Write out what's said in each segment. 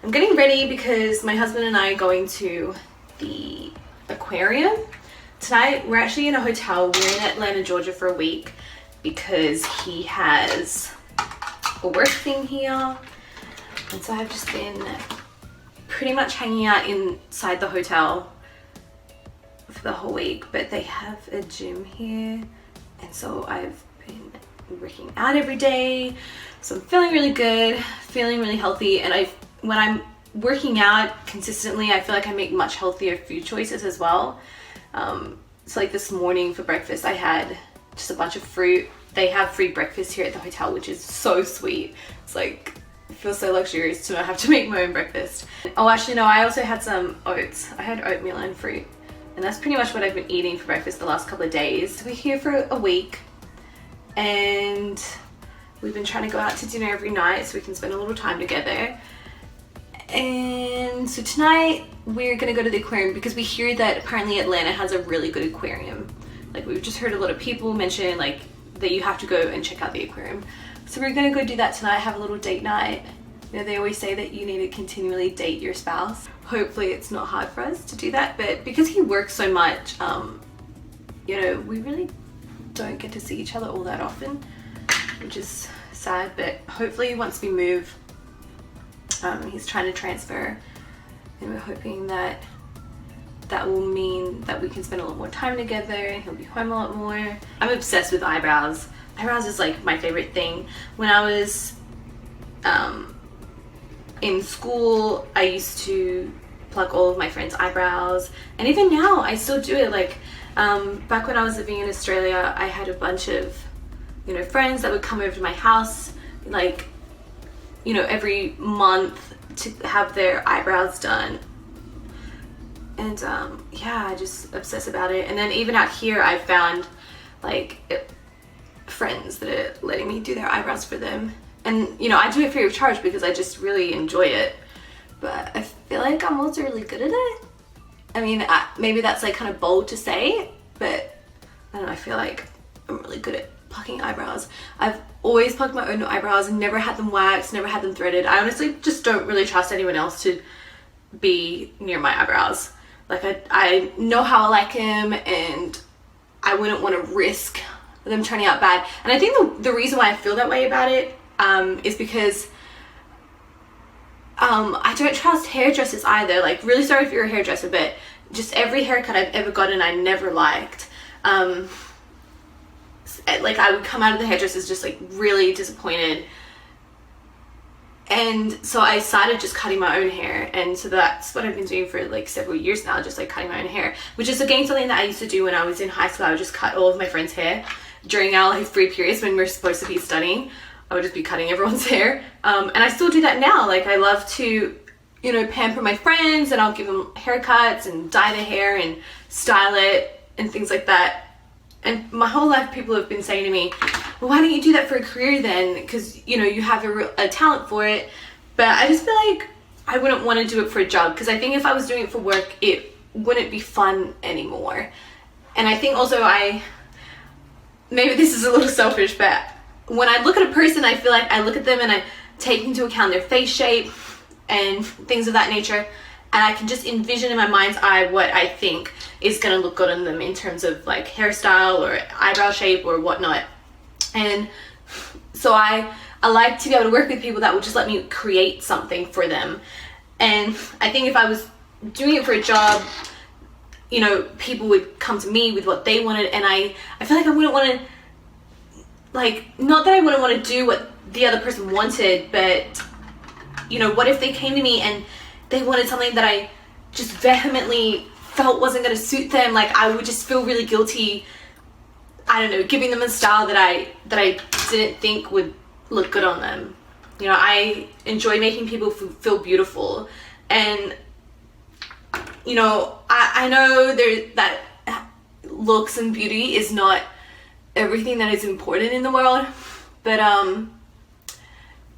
I'm getting ready because my husband and I are going to the aquarium. Tonight we're actually in a hotel. We're in Atlanta, Georgia for a week because he has a work thing here. And so I've just been pretty much hanging out inside the hotel for the whole week, but they have a gym here. And so I've been working out every day. So I'm feeling really good, feeling really healthy. And when I'm working out consistently, I feel like I make much healthier food choices as well. So like this morning for breakfast, I had just a bunch of fruit. They have free breakfast here at the hotel, which is so sweet. It's like, it feels so luxurious to not have to make my own breakfast. Oh, actually no, I also had some oats. I had oatmeal and fruit. And that's pretty much what I've been eating for breakfast the last couple of days. So we're here for a week and we've been trying to go out to dinner every night so we can spend a little time together. And so tonight we're gonna go to the aquarium because we hear that apparently Atlanta has a really good aquarium. Like we've just heard a lot of people mention like that you have to go and check out the aquarium. So we're gonna go do that tonight, have a little date night. You know, they always say that you need to continually date your spouse. Hopefully it's not hard for us to do that, but because he works so much, you know, we really don't get to see each other all that often, which is sad, but hopefully once we move, he's trying to transfer and we're hoping that that will mean that we can spend a lot more time together and he'll be home a lot more. I'm obsessed with eyebrows. Eyebrows is like my favorite thing. When I was in school, I used to pluck all of my friends' eyebrows, and even now I still do it. Like back when I was living in Australia, I had a bunch of, you know, friends that would come over to my house like, you know, every month to have their eyebrows done. And yeah, I just obsess about it. And then even out here I found like friends that are letting me do their eyebrows for them. And you know, I do it free of charge because I just really enjoy it. But I feel like I'm also really good at it. I mean, maybe that's like kind of bold to say, but I don't know, I feel like I'm really good at plucking eyebrows. I've always plucked my own eyebrows and never had them waxed, never had them threaded. I honestly just don't really trust anyone else to be near my eyebrows. Like I know how I like them and I wouldn't want to risk them turning out bad. And I think the reason why I feel that way about it is because I don't trust hairdressers either. Like, really sorry if you're a hairdresser, but just every haircut I've ever gotten I never liked. Like I would come out of the hairdressers just like really disappointed. And so I started just cutting my own hair, and so that's what I've been doing for like several years now, just like cutting my own hair, which is again something that I used to do when I was in high school. I would just cut all of my friends' hair during our like free periods when we're supposed to be studying. I would just be cutting everyone's hair, and I still do that now. Like I love to, you know, pamper my friends, and I'll give them haircuts and dye their hair and style it and things like that. And my whole life people have been saying to me, well, why don't you do that for a career then? Because, you know, you have a talent for it. But I just feel like I wouldn't want to do it for a job, because I think if I was doing it for work, it wouldn't be fun anymore. And I think also maybe this is a little selfish, but when I look at a person, I feel like I look at them and I take into account their face shape and things of that nature. And I can just envision in my mind's eye what I think is going to look good on them in terms of like hairstyle or eyebrow shape or whatnot. And so I like to be able to work with people that would just let me create something for them. And I think if I was doing it for a job, you know, people would come to me with what they wanted, and I feel like I wouldn't want to, like, not that I wouldn't want to do what the other person wanted, but, you know, what if they came to me and they wanted something that I just vehemently felt wasn't going to suit them? Like, I would just feel really guilty, I don't know, giving them a style that I didn't think would look good on them. You know, I enjoy making people feel beautiful. And, you know, I know that looks and beauty is not everything that is important in the world, but,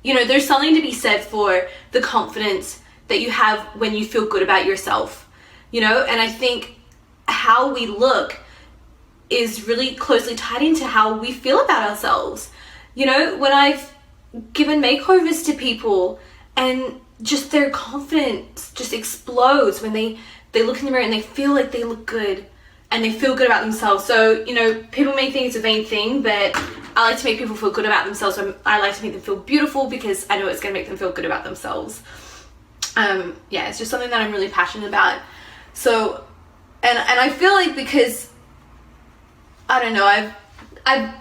you know, there's something to be said for the confidence that you have when you feel good about yourself, you know. And I think how we look is really closely tied into how we feel about ourselves. You know, when I've given makeovers to people and just their confidence just explodes when they look in the mirror and they feel like they look good and they feel good about themselves. So, you know, people may think it's a vain thing, but I like to make people feel good about themselves. I like to make them feel beautiful because I know it's going to make them feel good about themselves. Yeah, it's just something that I'm really passionate about. So, and I feel like, because, I don't know, I've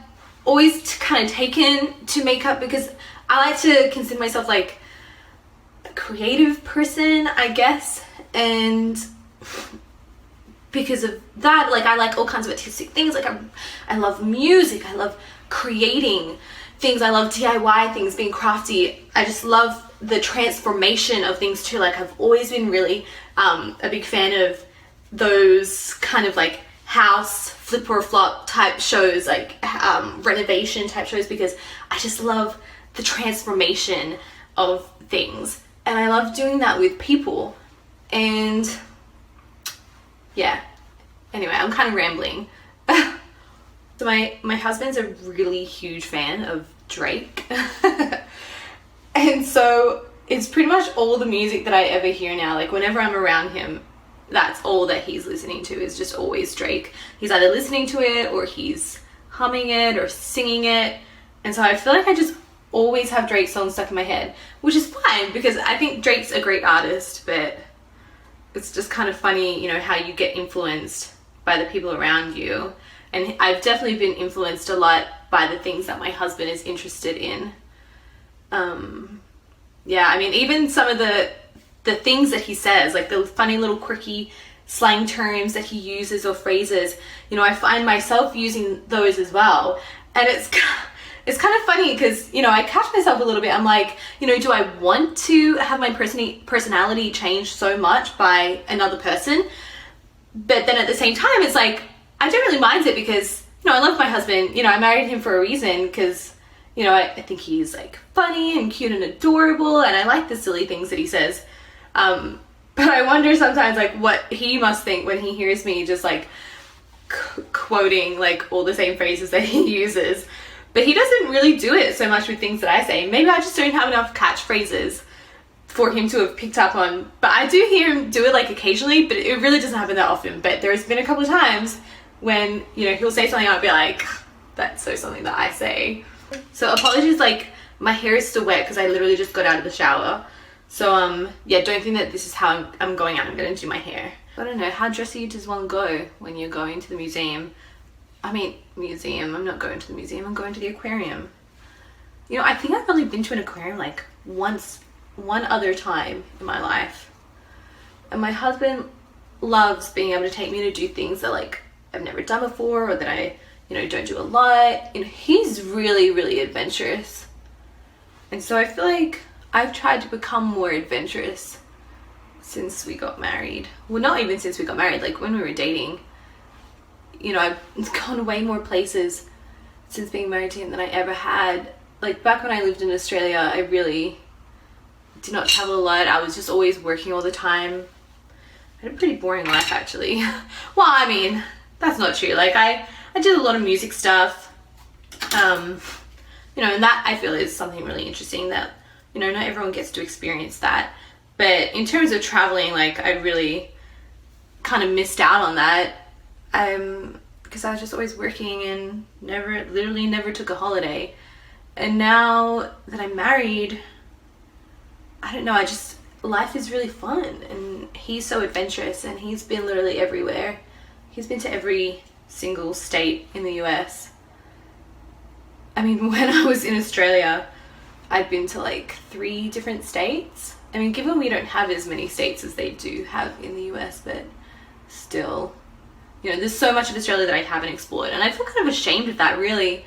always kind of taken to makeup because I like to consider myself like a creative person, I guess. And because of that, like, I like all kinds of artistic things. Like, I love music, I love creating things, I love DIY things, being crafty. I just love the transformation of things too. Like, I've always been really a big fan of those kind of like house flip or flop type shows, like renovation type shows, because I just love the transformation of things, and I love doing that with people. And yeah, anyway, I'm kind of rambling. So my husband's a really huge fan of Drake. And so it's pretty much all the music that I ever hear now. Like, whenever I'm around him, that's all that he's listening to, is just always Drake. He's either listening to it or he's humming it or singing it. And so I feel like I just always have Drake songs stuck in my head, which is fine because I think Drake's a great artist, but it's just kind of funny, you know, how you get influenced by the people around you. And I've definitely been influenced a lot by the things that my husband is interested in. Yeah, I mean, even some of the things that he says, like the funny little quirky slang terms that he uses or phrases, you know, I find myself using those as well. And it's kind of funny because, you know, I catch myself a little bit. I'm like, you know, do I want to have my personality change so much by another person? But then at the same time, it's like, I don't really mind it because, you know, I love my husband. You know, I married him for a reason because, you know, I think he's like funny and cute and adorable, and I like the silly things that he says. But I wonder sometimes, like, what he must think when he hears me just like quoting like all the same phrases that he uses. But he doesn't really do it so much with things that I say. Maybe I just don't have enough catchphrases for him to have picked up on. But I do hear him do it like occasionally, but it really doesn't happen that often. But there's been a couple of times when, you know, he'll say something and I'll be like, that's so something that I say. So apologies, like, my hair is still wet because I literally just got out of the shower. So, yeah, don't think that this is how I'm going out. I'm going to do my hair. I don't know, how dressy does one go when you're going to the museum? I mean, museum, I'm not going to the museum, I'm going to the aquarium. You know, I think I've only been to an aquarium like one other time in my life. And my husband loves being able to take me to do things that like I've never done before, or that I, you know, don't do a lot. You know, he's really, really adventurous. And so I feel like I've tried to become more adventurous since we got married. Well, not even since we got married, like when we were dating. You know, I've gone way more places since being married to him than I ever had. Like, back when I lived in Australia, I really did not travel a lot. I was just always working all the time. I had a pretty boring life, actually. Well, I mean, that's not true. Like, I did a lot of music stuff. You know, and that I feel is something really interesting that, you know, not everyone gets to experience that. But in terms of traveling, like, I really kind of missed out on that. Because I was just always working and literally never took a holiday. And now that I'm married, I don't know, life is really fun, and he's so adventurous, and he's been literally everywhere. He's been to every single state in the US. I mean, when I was in Australia, I'd been to like 3 different states. I mean, given we don't have as many states as they do have in the US, but still, you know, there's so much of Australia that I haven't explored, and I feel kind of ashamed of that, really.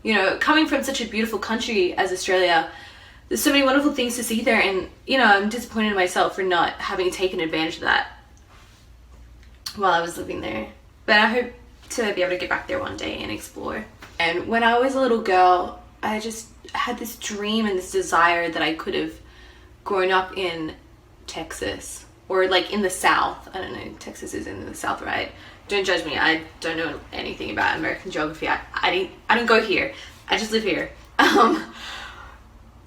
You know, coming from such a beautiful country as Australia, there's so many wonderful things to see there, and, you know, I'm disappointed in myself for not having taken advantage of that while I was living there. But I hope to be able to get back there one day and explore. And when I was a little girl, I just had this dream and this desire that I could have grown up in Texas, or like in the South. I don't know, Texas is in the South, right? Don't judge me, I don't know anything about American geography. I don't go here, I just live here.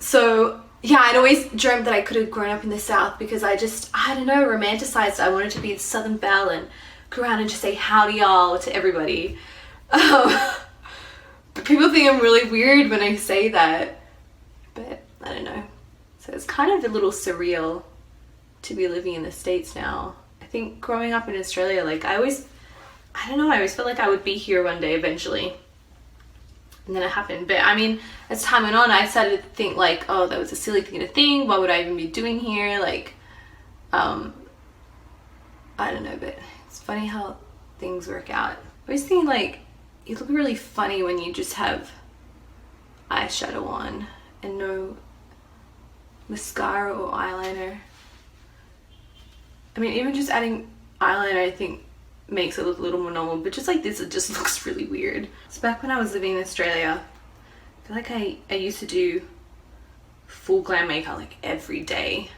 So yeah, I'd always dreamt that I could have grown up in the South because I don't know, romanticized. I wanted to be the Southern belle and go around and just say howdy y'all to everybody. But people think I'm really weird when I say that. But I don't know. So it's kind of a little surreal to be living in the States now. I think growing up in Australia, like I always felt like I would be here one day eventually. And then it happened. But I mean, as time went on, I started to think like, oh, that was a silly thing to think. What would I even be doing here? Like, I don't know, but it's funny how things work out. I always think like, you look really funny when you just have eyeshadow on and no mascara or eyeliner. I mean, even just adding eyeliner, I think, makes it look a little more normal, but just like this, it just looks really weird. So back when I was living in Australia, I feel like I used to do full glam makeup like every day.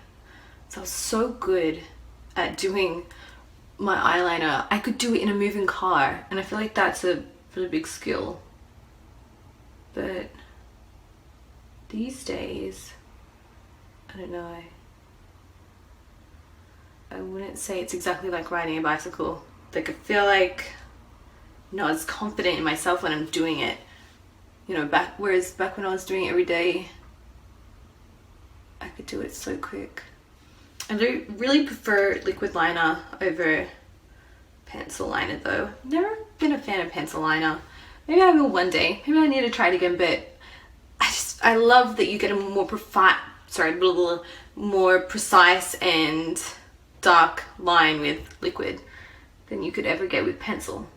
So I was so good at doing my eyeliner. I could do it in a moving car, and I feel like that's a really big skill. But these days, I don't know. I wouldn't say it's exactly like riding a bicycle. Like I feel like I'm not as confident in myself when I'm doing it. You know, whereas back when I was doing it every day, I could do it so quick. I do really prefer liquid liner over pencil liner though. Never been a fan of pencil liner. Maybe I will one day. Maybe I need to try it again, but I love that you get a more more precise and dark line with liquid than you could ever get with pencil.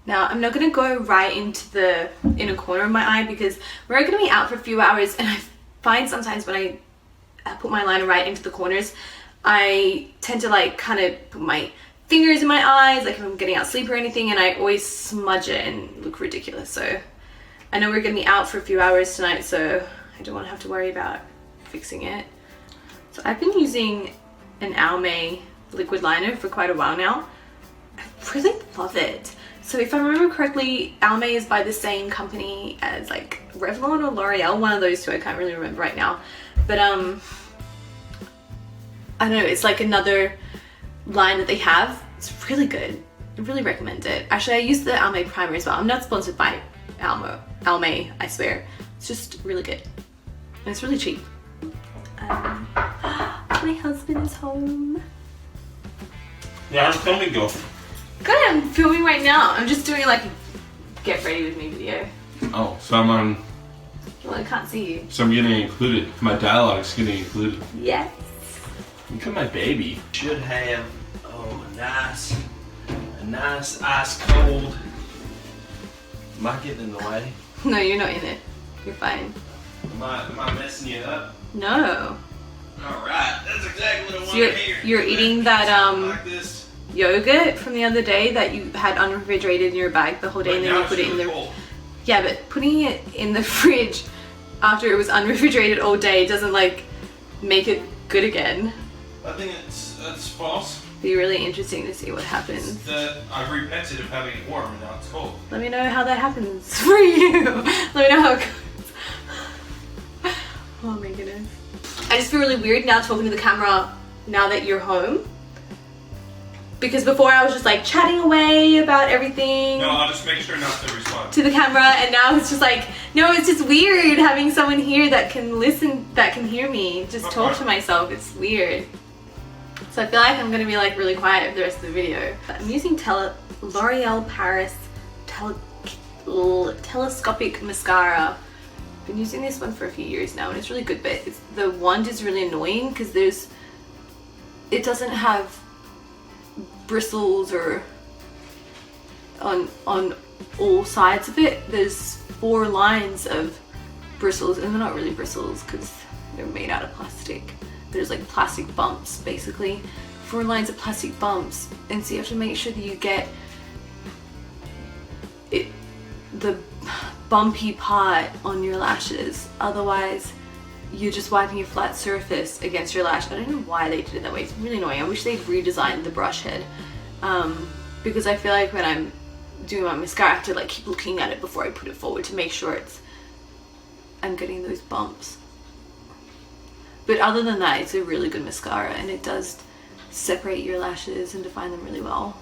Now, I'm not going to go right into the inner corner of my eye because we're going to be out for a few hours, and I find sometimes when I put my liner right into the corners, I tend to like kind of put my fingers in my eyes, like if I'm getting out sleep or anything, and I always smudge it and look ridiculous. So I know we're going to be out for a few hours tonight, so I don't want to have to worry about fixing it. So I've been using an Almay liquid liner for quite a while now. I really love it. So if I remember correctly, Almay is by the same company as like Revlon or L'Oreal, one of those two, I can't really remember right now. But I don't know, it's like another line that they have. It's really good. I really recommend it. Actually, I use the Almay primer as well. I'm not sponsored by Almay, I swear. It's just really good. And it's really cheap. My husband is home. Yeah, how's filming go? Good, I'm filming right now. I'm just doing like a get ready with me video. Oh, so I'm on. Well, I can't see you. So I'm getting included. My dialogue's getting included. Yes. Look at my baby. Should have a nice ice cold. Am I getting in the way? No, you're not in it. You're fine. Am I messing you up? No. Alright, that's exactly what I So want to hear. you're eating that Like this. yogurt from the other day that you had unrefrigerated in your bag the whole day, and then you put it in the cold. Yeah, but putting it in the fridge after it was unrefrigerated all day doesn't like make it good again. I think that's false. Be really interesting to see what happens. I've repented of having it warm and now it's cold. Let me know how that happens for you. Let me know how it goes. Oh my goodness. I just feel really weird now talking to the camera now that you're home. Because before I was just like chatting away about everything. No, I'll just make sure not to respond. To the camera, and now it's just like, no, it's just weird having someone here that can listen, that can hear me just talk to myself. It's weird. So I feel like I'm gonna be like really quiet for the rest of the video. But I'm using L'Oreal Paris telescopic mascara. I've been using this one for a few years now, and it's really good, but the wand is really annoying because it doesn't have bristles or on all sides of it. There's 4 lines of bristles, and they're not really bristles because they're made out of plastic. There's like plastic bumps, basically 4 lines of plastic bumps, and so you have to make sure that you get the bumpy part on your lashes, otherwise you're just wiping a flat surface against your lash. I don't know why they did it that way. It's really annoying. I wish they'd redesigned the brush head, because I feel like when I'm doing my mascara I have to like keep looking at it before I put it forward to make sure I'm getting those bumps. But other than that, it's a really good mascara, and it does separate your lashes and define them really well.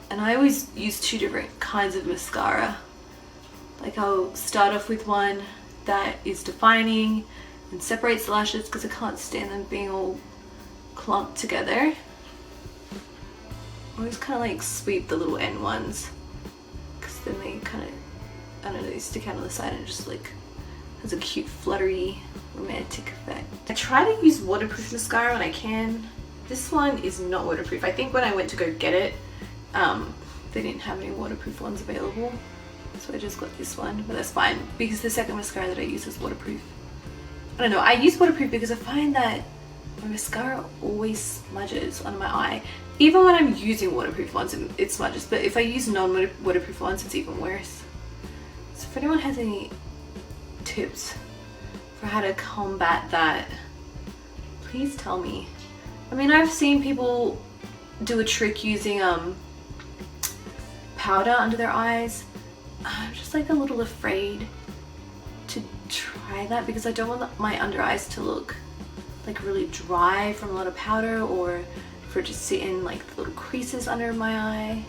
And I always use 2 different kinds of mascara. Like I'll start off with one that is defining and separates the lashes because I can't stand them being all clumped together. I always kind of like sweep the little end ones because then they kind of, I don't know, they stick out on the side and just like has a cute fluttery romantic effect. I try to use waterproof mascara when I can. This one is not waterproof. I think when I went to go get it, they didn't have any waterproof ones available, so I just got this one, but that's fine because the second mascara that I use is waterproof. I don't know, I use waterproof because I find that my mascara always smudges on my eye. Even when I'm using waterproof ones, it smudges, but if I use non-waterproof ones, it's even worse. So if anyone has any tips for how to combat that, please tell me. I mean, I've seen people do a trick using powder under their eyes. I'm just like a little afraid to try that because I don't want my under eyes to look like really dry from a lot of powder, or for it to sit in like the little creases under my eye.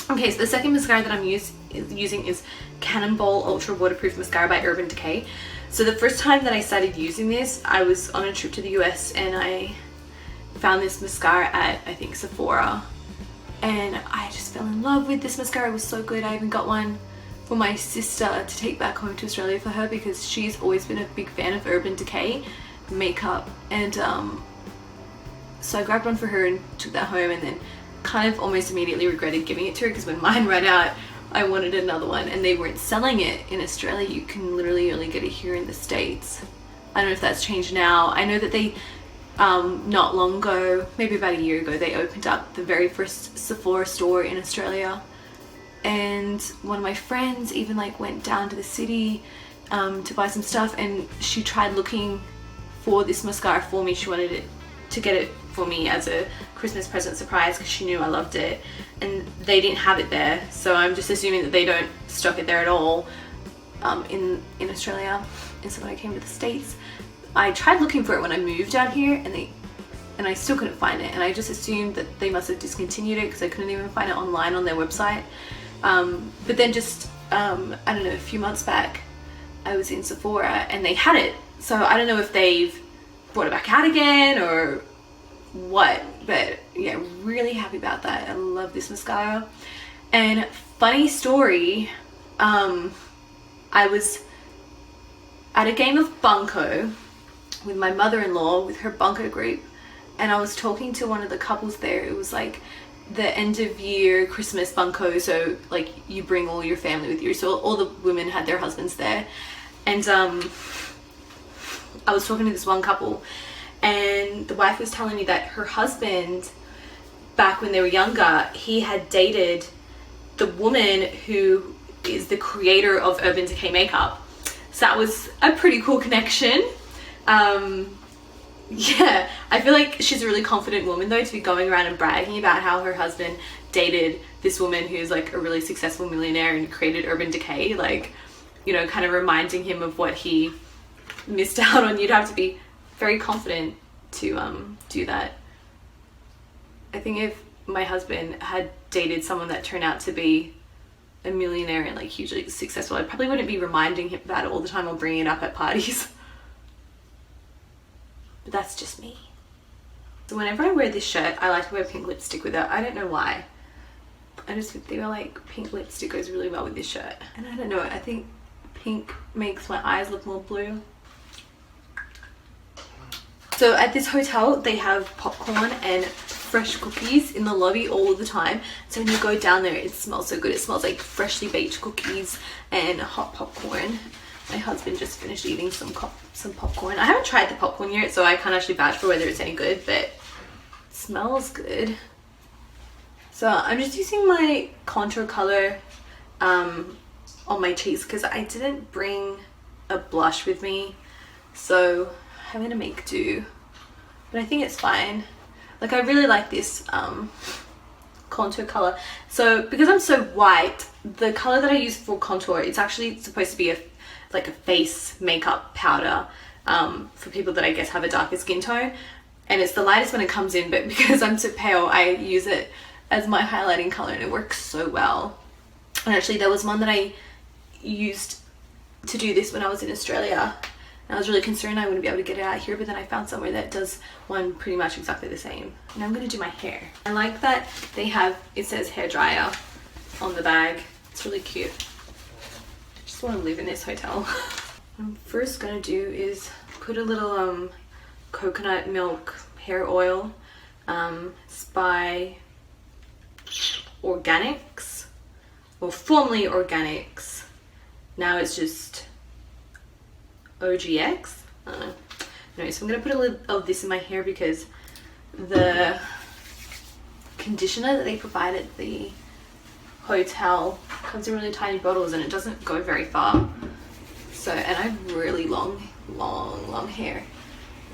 Okay, so the second mascara that I'm using is Cannonball Ultra Waterproof Mascara by Urban Decay. So the first time that I started using this, I was on a trip to the US and I found this mascara at, I think, Sephora, and I just fell in love with this mascara. It was so good. I even got one for my sister to take back home to Australia for her because she's always been a big fan of Urban Decay makeup, and so I grabbed one for her and took that home, and then kind of almost immediately regretted giving it to her because when mine ran out I wanted another one, and they weren't selling it in Australia. You can literally only get it here in the States. I don't know if that's changed now. I know that they not long ago, maybe about a year ago, they opened up the very first Sephora store in Australia, and one of my friends even like went down to the city to buy some stuff, and she tried looking for this mascara for me. She wanted to get it for me as a Christmas present surprise because she knew I loved it, and they didn't have it there, so I'm just assuming that they don't stock it there at all in Australia. And so when I came to the States, I tried looking for it when I moved out here, and I still couldn't find it, and I just assumed that they must have discontinued it because I couldn't even find it online on their website. But then just I don't know, a few months back I was in Sephora and they had it, so I don't know if they've brought it back out again or what, but yeah, really happy about that. I love this mascara. And funny story, I was at a game of Bunko with my mother-in-law with her Bunko group, and I was talking to one of the couples there. It was like the end of year Christmas Bunko, so like you bring all your family with you, so all the women had their husbands there, and I was talking to this one couple, and the wife was telling me that her husband, back when they were younger, he had dated the woman who is the creator of Urban Decay makeup. So that was a pretty cool connection. Yeah, I feel like she's a really confident woman though, to be going around and bragging about how her husband dated this woman who's like a really successful millionaire and created Urban Decay, like, you know, kind of reminding him of what he missed out on. You'd have to be very confident to do that. I think if my husband had dated someone that turned out to be a millionaire and like hugely successful, I probably wouldn't be reminding him about it all the time or bringing it up at parties. But that's just me. So whenever I wear this shirt, I like to wear pink lipstick with it. I don't know why. I just feel like pink lipstick goes really well with this shirt. And I don't know, I think pink makes my eyes look more blue. So at this hotel, they have popcorn and fresh cookies in the lobby all the time. So when you go down there, it smells so good. It smells like freshly baked cookies and hot popcorn. My husband just finished eating some popcorn. I haven't tried the popcorn yet, so I can't actually vouch for whether it's any good, but it smells good. So I'm just using my contour color on my cheeks because I didn't bring a blush with me, so I'm gonna make do. But I think it's fine. Like, I really like this contour color. So because I'm so white, the color that I use for contour, it's actually supposed to be like a face makeup powder, for people that I guess have a darker skin tone, and it's the lightest when it comes in, but because I'm so pale I use it as my highlighting color and it works so well. And actually there was one that I used to do this when I was in Australia, and I was really concerned I wouldn't be able to get it out here, but then I found somewhere that does one pretty much exactly the same. And I'm going to do my hair. I like that they have, it says hair dryer on the bag. It's really cute. I just want to live in this hotel. What I'm first going to do is put a little coconut milk hair oil. It's by Organics, or formerly Organics. Now it's just OGX. I don't know. Anyway, so I'm going to put a little of this in my hair because the conditioner that they provide at the hotel comes in really tiny bottles and it doesn't go very far. So, and I have really long hair.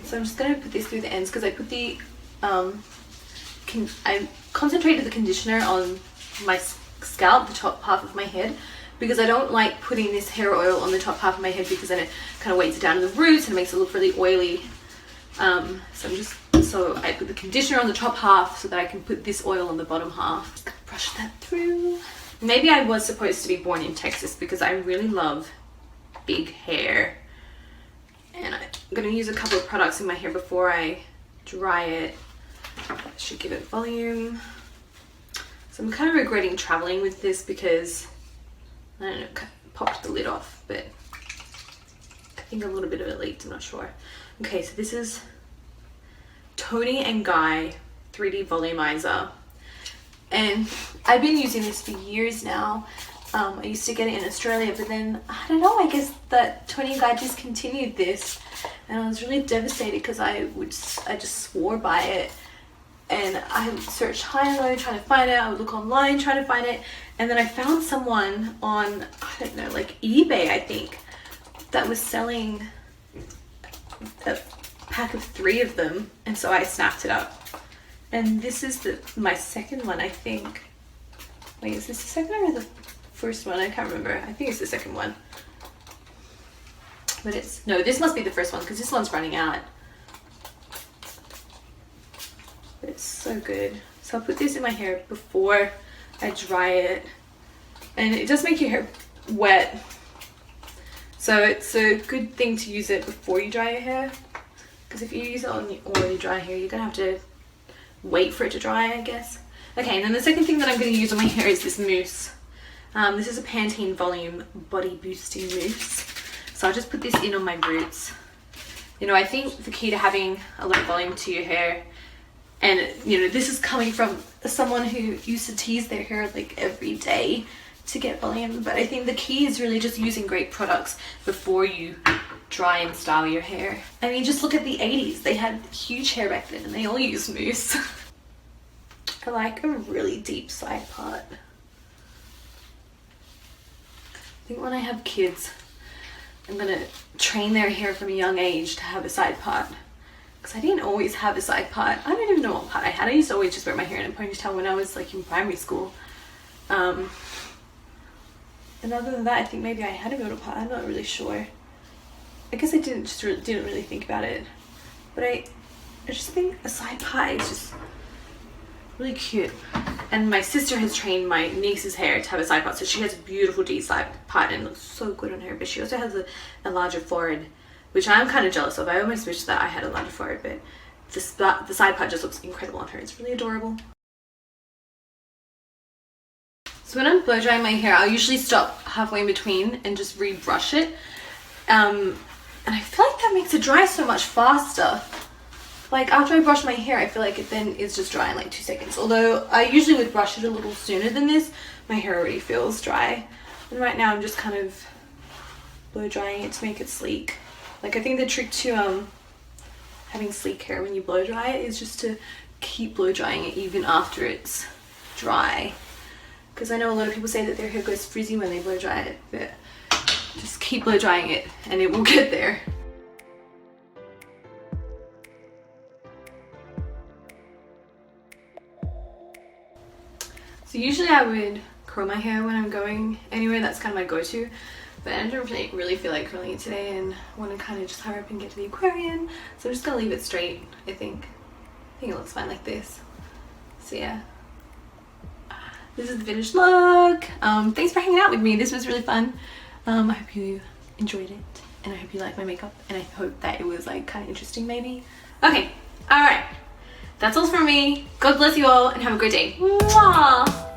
So I'm just going to put this through the ends because I put the, I concentrated the conditioner on my scalp, the top half of my head, because I don't like putting this hair oil on the top half of my head because then it kind of weights it down to the roots and it makes it look really oily. So I put the conditioner on the top half so that I can put this oil on the bottom half. Just gonna brush that through. Maybe I was supposed to be born in Texas because I really love big hair. And I'm gonna use a couple of products in my hair before I dry it. That should give it volume. So I'm kind of regretting traveling with this because I don't know, popped the lid off, but I think a little bit of it leaked, I'm not sure. Okay, so this is Toni and Guy 3D Volumizer. And I've been using this for years now. I used to get it in Australia, but then, I don't know, I guess that Toni and Guy discontinued this. And I was really devastated because I just swore by it. And I searched high and low trying to find it. I would look online trying to find it. And then I found someone on, I don't know, like eBay, I think, that was selling a pack of 3 of them. And so I snapped it up. And this is my second one, I think. Wait, is this the second one or the first one? I can't remember. I think it's the second one. But no, this must be the first one because this one's running out. But it's so good. So I'll put this in my hair before I dry it. And it does make your hair wet. So it's a good thing to use it before you dry your hair. Because if you use it on your already dry hair, you're going to have to wait for it to dry, I guess. Okay, and then the second thing that I'm going to use on my hair is this mousse. This is a Pantene Volume Body Boosting Mousse. So I'll just put this in on my roots. You know, I think the key to having a lot of volume to your hair, and you know, this is coming from someone who used to tease their hair like every day to get volume, but I think the key is really just using great products before you dry and style your hair. I mean, just look at the 80s. They had huge hair back then and they all used mousse. I like a really deep side part. I think when I have kids, I'm gonna train their hair from a young age to have a side part. Because I didn't always have a side part. I don't even know what part I had. I used to always just wear my hair in a ponytail when I was like in primary school. And other than that, I think maybe I had a middle part. I'm not really sure. I guess I didn't really think about it. But I just think a side part is just really cute. And my sister has trained my niece's hair to have a side part, so she has a beautiful deep side part and it looks so good on her. But she also has a larger forehead, which I'm kind of jealous of. I almost wish that I had a larger forehead, but the side part just looks incredible on her. It's really adorable. So when I'm blow drying my hair, I'll usually stop halfway in between and just rebrush it. And I feel like that makes it dry so much faster. Like after I brush my hair, I feel like it then is just dry in like 2 seconds. Although I usually would brush it a little sooner than this, my hair already feels dry. And right now I'm just kind of blow drying it to make it sleek. Like I think the trick to having sleek hair when you blow dry it is just to keep blow drying it even after it's dry. Because I know a lot of people say that their hair goes frizzy when they blow dry it, but just keep blow drying it and it will get there. So usually I would curl my hair when I'm going anywhere. That's kind of my go-to. But I don't really feel like curling it today and want to kind of just hurry up and get to the aquarium. So I'm just going to leave it straight, I think. I think it looks fine like this. So yeah. This is the finished look. Thanks for hanging out with me. This was really fun. I hope you enjoyed it. And I hope you like my makeup. And I hope that it was like kind of interesting maybe. Okay. Alright. That's all from me. God bless you all and have a great day. Mwah!